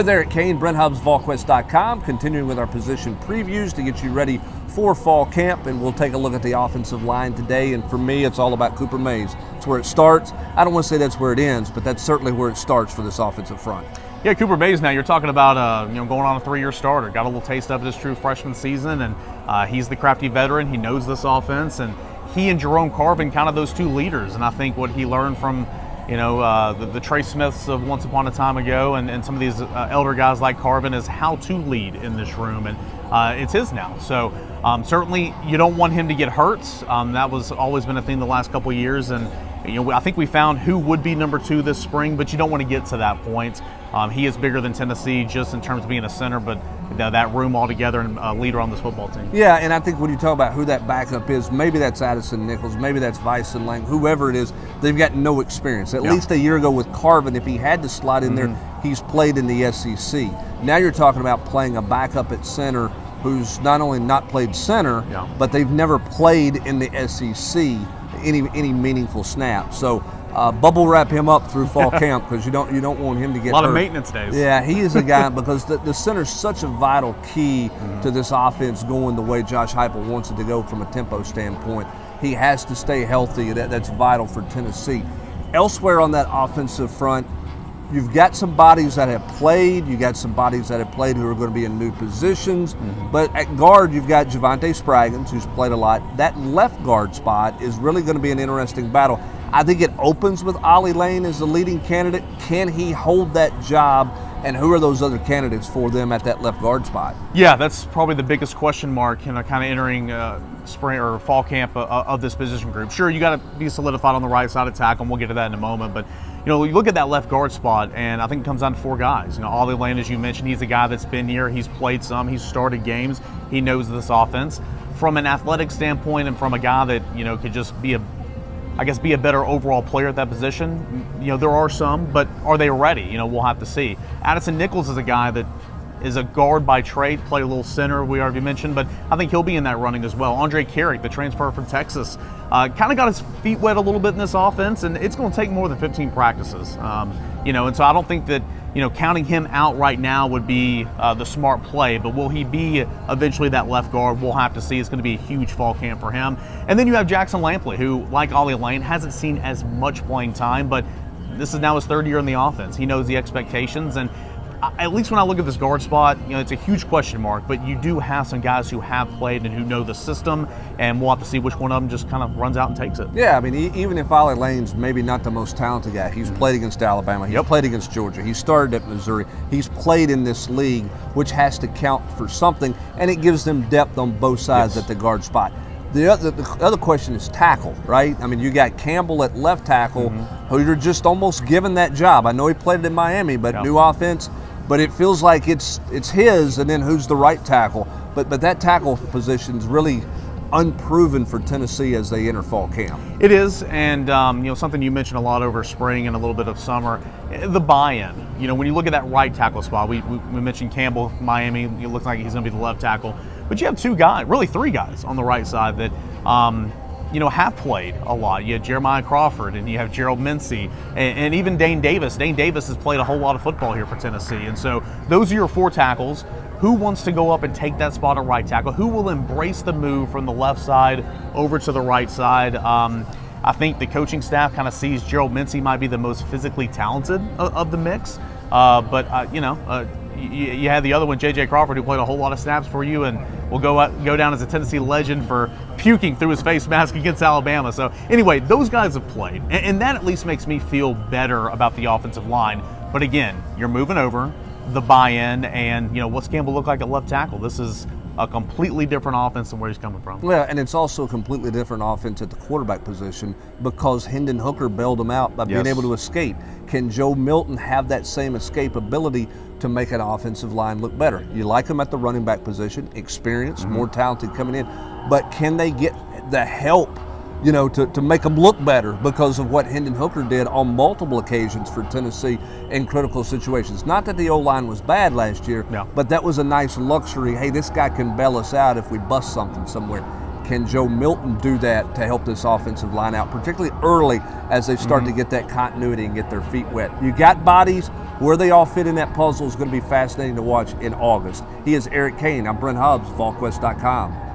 with Eric Kane, Brent Hubbs, Volquest.com, continuing with our position previews to get you ready for fall camp, and we'll take a look at the offensive line today. And for me, it's all about Cooper Mays. It's where it starts. I don't want to say that's where it ends, but that's certainly where it starts for this offensive front. Yeah, Cooper Mays. Now you're talking about going on a 3-year starter. Got a little taste of his true freshman season, and he's the crafty veteran. He knows this offense, and he and Jerome Carvin, kind of those two leaders. And I think what he learned from the Trey Smiths of once upon a time ago, and some of these elder guys like Carvin, is how to lead in this room, and it's his now. So certainly you don't want him to get hurt. That was always been a thing the last couple of years, and I think we found who would be number 2 this spring, but you don't want to get to that point. He is bigger than Tennessee just in terms of being a center, but that room altogether and a leader on this football team. Yeah, and I think when you talk about who that backup is, maybe that's Addison Nichols, maybe that's Vyson Lang, whoever it is, they've got no experience. At least a year ago with Carvin, if he had to slide in there, he's played in the SEC. Now you're talking about playing a backup at center who's not only not played center, but they've never played in the SEC any meaningful snaps. So bubble wrap him up through fall camp, because you don't want him to get a lot hurt. of maintenance days. Yeah, he is a guy because the center's such a vital key to this offense going the way Josh Heupel wants it to go from a tempo standpoint. He has to stay healthy. That's vital for Tennessee. Elsewhere on that offensive front, you've got some bodies that have played. You got some bodies that have played who are going to be in new positions. But at guard, you've got Javante Spraggins, who's played a lot. That left guard spot is really going to be an interesting battle. I think it opens with Ollie Lane as the leading candidate. Can he hold that job? And who are those other candidates for them at that left guard spot? Yeah, that's probably the biggest question mark, kind of entering spring or fall camp of this position group. Sure, you got to be solidified on the right side of tackle, and we'll get to that in a moment. But you look at that left guard spot, and I think it comes down to 4 guys. Ollie Lane, as you mentioned, he's a guy that's been here. He's played some. He's started games. He knows this offense from an athletic standpoint, and from a guy that could just be a better overall player at that position. There are some, but are they ready? We'll have to see. Addison Nichols is a guy that is a guard by trade, played a little center, we already mentioned, but I think he'll be in that running as well. Andre Carrick, the transfer from Texas, kind of got his feet wet a little bit in this offense, and it's going to take more than 15 practices. And so I don't think that counting him out right now would be the smart play, but will he be eventually that left guard? We'll have to see. It's going to be a huge fall camp for him. And then you have Jackson Lampley, who, like Ollie Lane, hasn't seen as much playing time, but this is now his 3rd year in the offense. He knows the expectations, and at least when I look at this guard spot, it's a huge question mark, but you do have some guys who have played and who know the system, and we'll have to see which one of them just kind of runs out and takes it. Yeah, I mean, even if Ollie Lane's maybe not the most talented guy, he's played against Alabama, he's played against Georgia, he started at Missouri, he's played in this league, which has to count for something, and it gives them depth on both sides at the guard spot. The other question is tackle, right? I mean, you got Campbell at left tackle, who you're just almost given that job. I know he played it in Miami, but new offense. But it feels like it's his, and then who's the right tackle? But that tackle position's really unproven for Tennessee as they enter fall camp. It is, and something you mentioned a lot over spring and a little bit of summer, the buy-in. When you look at that right tackle spot, we mentioned Campbell, Miami. It looks like he's going to be the left tackle, but you have 2 guys, really 3 guys on the right side that have played a lot. You have Jeremiah Crawford, and you have Gerald Mincey, and even Dane Davis. Dane Davis has played a whole lot of football here for Tennessee, and so those are your 4 tackles. Who wants to go up and take that spot at right tackle? Who will embrace the move from the left side over to the right side? I think the coaching staff kind of sees Gerald Mincey might be the most physically talented of the mix, you had the other one, J.J. Crawford, who played a whole lot of snaps for you and will go down as a Tennessee legend for puking through his face mask against Alabama. So anyway, those guys have played, and that at least makes me feel better about the offensive line. But again, you're moving over the buy-in, and what's Campbell look like at left tackle? This is a completely different offense than where he's coming from. Yeah, and it's also a completely different offense at the quarterback position because Hendon Hooker bailed him out by being able to escape. Can Joe Milton have that same escape ability to make an offensive line look better? You like him at the running back position, experience, more talented coming in, but can they get the help to make them look better because of what Hendon Hooker did on multiple occasions for Tennessee in critical situations? Not that the O-line was bad last year, but that was a nice luxury. Hey, this guy can bail us out if we bust something somewhere. Can Joe Milton do that to help this offensive line out, particularly early as they start to get that continuity and get their feet wet? You got bodies. Where they all fit in that puzzle is going to be fascinating to watch in August. He is Eric Kane. I'm Brent Hubbs, Volquest.com.